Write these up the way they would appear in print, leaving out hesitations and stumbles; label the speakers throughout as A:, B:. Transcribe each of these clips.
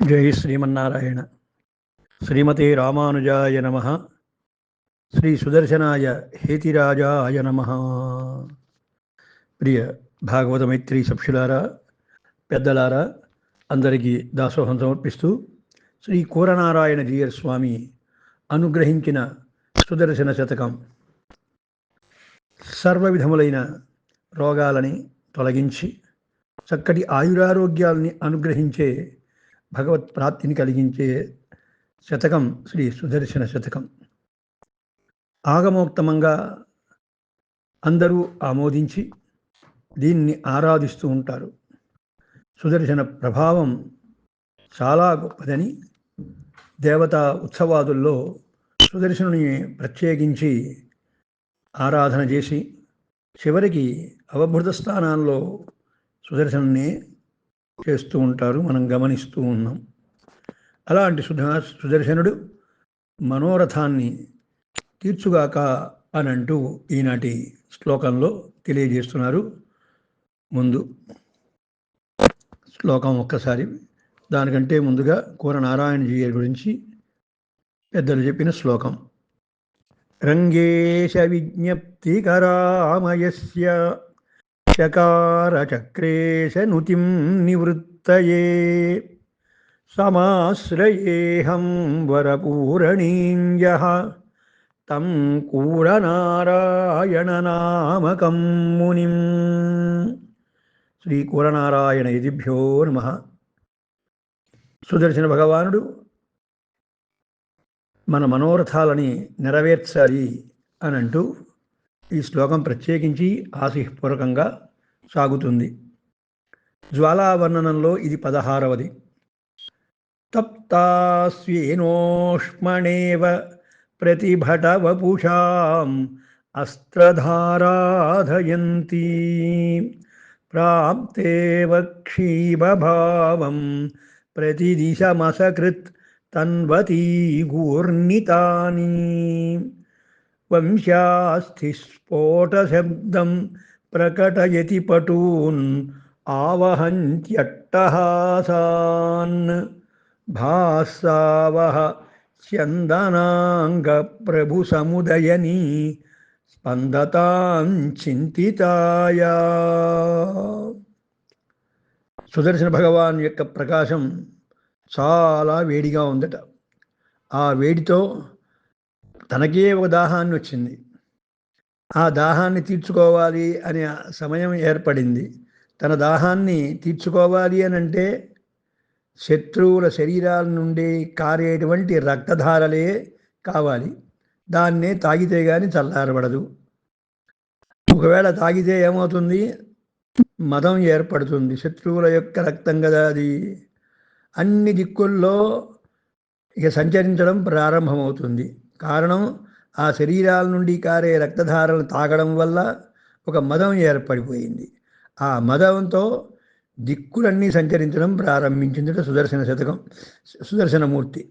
A: జై శ్రీమన్నారాయణ. శ్రీమతే రామానుజాయ నమ. శ్రీ సుదర్శనాయ హేతిరాజాయ నమ. ప్రియ భాగవత మైత్రి సభ్యులారా, పెద్దలారా, అందరికీ దాసోహం సమర్పిస్తూ శ్రీ కూరనారాయణ జీయర్ స్వామి అనుగ్రహించిన సుదర్శన శతకం సర్వ విధములైన రోగాలని తొలగించి చక్కటి ఆయురారోగ్యాలని అనుగ్రహించే భగవత్ ప్రాప్తిని కలిగించే శతకం శ్రీ సుదర్శన శతకం. ఆగమోక్తమంగా అందరూ ఆమోదించి దీన్ని ఆరాధిస్తూ ఉంటారు. సుదర్శన ప్రభావం చాలా గొప్పదని దేవతా ఉత్సవాదుల్లో సుదర్శనుని ప్రత్యేకించి ఆరాధన చేసి చివరికి అవభృత స్థానాల్లో సుదర్శనుని చేస్తూ ఉంటారు. మనం గమనిస్తూ ఉన్నాం. అలాంటి సుదర్శనుడు మనోరథాన్ని తీర్చుగాక అని అంటూ ఈనాటి శ్లోకంలో తెలియజేస్తున్నారు. ముందు శ్లోకం ఒక్కసారి, దానికంటే ముందుగా కూరనారాయణజీ గురించి పెద్దలు చెప్పిన శ్లోకం. రంగేశ విజ్ఞప్తికరామయస్య చకార చక్రేశ నుతిం నివృత్తయే సమాశ్రయేహం వరపూరణీం యః తం కూరనారాయణనామకం మునిం. శ్రీ కూరనారాయణ యతిభ్యో నమః. సుదర్శన భగవానుడు మన మనోరథాలని నెరవేర్చాలి అని అంటూ ఈ శ్లోకం ప్రత్యేకించి ఆశీపూర్వకంగా సాగుతుంది. జ్వాలావర్ణనంలో ఇది 16వది. తప్తాస్యేనోష్మణేవ ప్రతిభటవపుషాం అస్త్రధారాధయంతి ప్రాప్తేవ క్షీభావం ప్రతిదిశమసకృత్ తన్వతీ గూర్ణితాని వంశాస్థిస్ఫోటశబ్దం ప్రకటయతి పటూన్ ఆవహంత్యట్టహాసాన్ భాసావహ స్యందనాంగ ప్రభు సముదయని స్పందతాం చింతితాయా. సుదర్శన భగవాన్ యొక్క ప్రకాశం చాలా వేడిగా ఉందట. ఆ వేడితో తనకే ఒక దాహాన్ని వచ్చింది. ఆ దాహాన్ని తీర్చుకోవాలి అనే సమయం ఏర్పడింది. తన దాహాన్ని తీర్చుకోవాలి అని అంటే శత్రువుల శరీరాల నుండి కారేటువంటి రక్తధారలే కావాలి. దాన్నే తాగితే కానీ చల్లారబడదు. ఒకవేళ తాగితే ఏమవుతుంది? మదం ఏర్పడుతుంది. శత్రువుల యొక్క రక్తం కదా అది. అన్ని దిక్కుల్లో ఇక సంచరించడం ప్రారంభమవుతుంది. కారణం, ఆ శరీరాల నుండి కారే రక్తధారలను తాగడం వల్ల ఒక మదం ఏర్పడిపోయింది. ఆ మదంతో దిక్కులన్నీ సంచరించడం ప్రారంభించిందట సుదర్శన శతకం. సుదర్శనమూర్తి,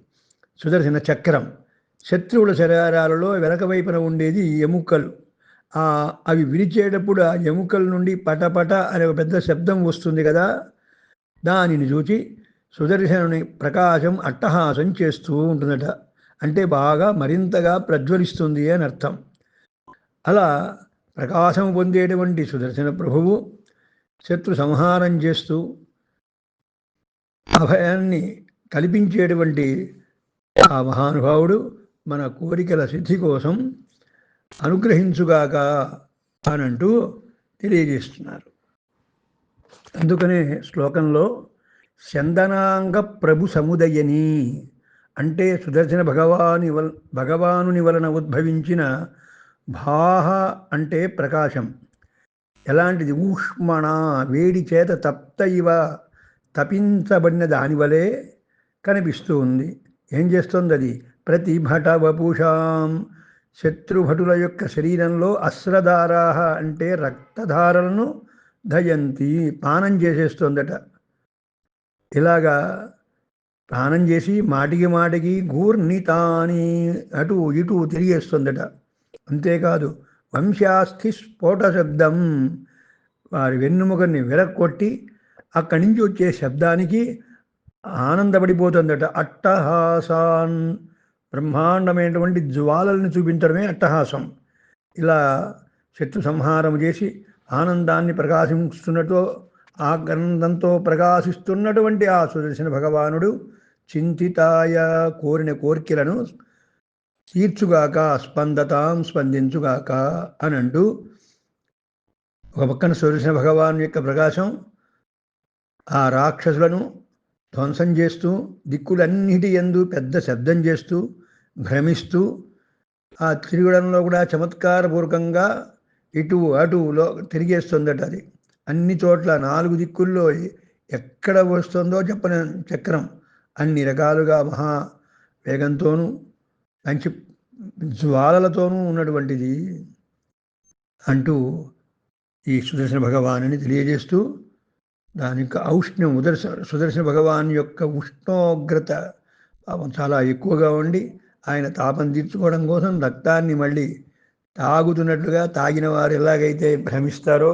A: సుదర్శన చక్రం. శత్రువుల శరీరాలలో వెనక వైపున ఉండేది ఎముకలు. అవి విరిచేటప్పుడు ఆ ఎముకల నుండి పటపట అనే ఒక పెద్ద శబ్దం వస్తుంది కదా. దానిని చూచి సుదర్శనుని ప్రకాశం అట్టహాసం చేస్తూ ఉంటుందట. అంటే బాగా మరింతగా ప్రజ్వలిస్తుంది అని అర్థం. అలా ప్రకాశం పొందేటువంటి సుదర్శన ప్రభువు శత్రు సంహారం చేస్తూ అభయాన్ని కల్పించేటువంటి ఆ మహానుభావుడు మన కోరికల సిద్ధి కోసం అనుగ్రహించుగాక అనంటూ తెలియజేస్తున్నారు. అందుకనే శ్లోకంలో చందనాంగ ప్రభు సముదయని అంటే సుదర్శన భగవానుని వలన ఉద్భవించిన భాహ అంటే ప్రకాశం. ఎలాంటిది? ఊష్మణ, వేడి చేత తప్త ఇవ, తపించబడిన దానివలే కనిపిస్తూ ఉంది. ఏం చేస్తుంది అది? ప్రతిభట వపుషాం, శత్రుభటుల యొక్క శరీరంలో అస్త్రధారాహ అంటే రక్తధారలను దయంతి, పానం చేసేస్తోందట. ఇలాగా పానం చేసి మాటికి మాటికి గూర్ణితాని అటు ఇటు తిరిగేస్తుందట. అంతేకాదు, వంశాస్థి స్ఫోట శబ్దం, వారి వెన్నుముకని విరక్కొట్టి అక్కడి నుంచి వచ్చే శబ్దానికి ఆనందపడిపోతుందట. అట్టహాసాన్, బ్రహ్మాండమైనటువంటి జ్వాలల్ని చూపించడమే అట్టహాసం. ఇలా శత్రు సంహారం చేసి ఆనందాన్ని ప్రకాశిస్తున్నట్టు, ఆనందంతో ప్రకాశిస్తున్నటువంటి ఆ సుదర్శన భగవానుడు చింతితాయ, కోరిన కోర్కెలను తీర్చుగాక, స్పందతాం, స్పందించుగాక అని అంటూ, ఒక పక్కన సుదర్శన భగవాను యొక్క ప్రకాశం ఆ రాక్షసులను ధ్వంసం చేస్తూ, దిక్కులన్నిటి యందు పెద్ద శబ్దం చేస్తూ, భ్రమిస్తూ, ఆ తిరగడంలో కూడా చమత్కారపూర్వకంగా ఇటు అటులో తిరిగేస్తుందట. అది అన్ని చోట్ల 4 దిక్కుల్లో ఎక్కడ వస్తుందో చెప్పని చక్రం అన్ని రకాలుగా మహా వేగంతోనూ మంచి జ్వాలలతోనూ ఉన్నటువంటిది అంటూ ఈ సుదర్శన భగవానుని తెలియజేస్తూ, దాని యొక్క ఔష్ణ్యం, సుదర్శన భగవాన్ యొక్క ఉష్ణోగ్రత పాపం చాలా ఎక్కువగా ఉండి, ఆయన తాపం తీర్చుకోవడం కోసం రక్తాన్ని మళ్ళీ తాగుతున్నట్లుగా, తాగిన వారు ఎలాగైతే భ్రమిస్తారో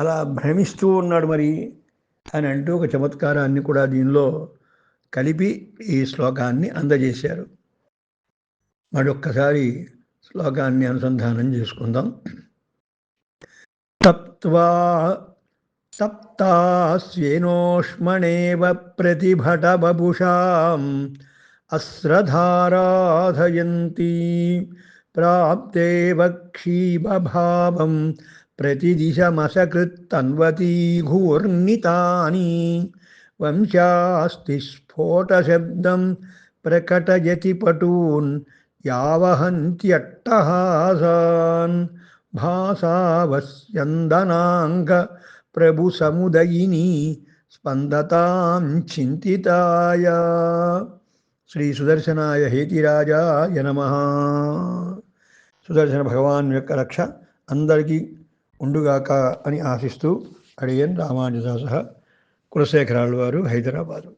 A: అలా భ్రమిస్తూ ఉన్నాడు మరి అని అంటూ ఒక చమత్కారాన్ని కూడా దీనిలో కలిపి ఈ శ్లోకాన్ని అందజేశారు. మరొక్కసారి శ్లోకాన్ని అనుసంధానం చేసుకుందాం. తప్త్వా తప్తాస్యేనోష్మణేవ ప్రతిభటబభుషాం అస్రధారాధయంతి ప్రాప్తే వక్షీభావం ప్రతిదిశమసకృత్తన్వతీ ఘూర్ణితాని వంశాస్తి స్ఫోటశబ్దం ప్రకటయతి పటూన్ యావహంత్యట్టహాసాన్ భాసావస్యందనాంగ ప్రభు సముదయిని స్పందతాం చింతితాయ. శ్రీ సుదర్శనాయ హేతిరాజాయ నమః. సుదర్శన భగవాన్ యొక్క రక్ష అందరికీ ఉండుగాక అని ఆశిస్తూ అడియన్ రామానుజదాస కులశేఖరాలు వారు, హైదరాబాదు.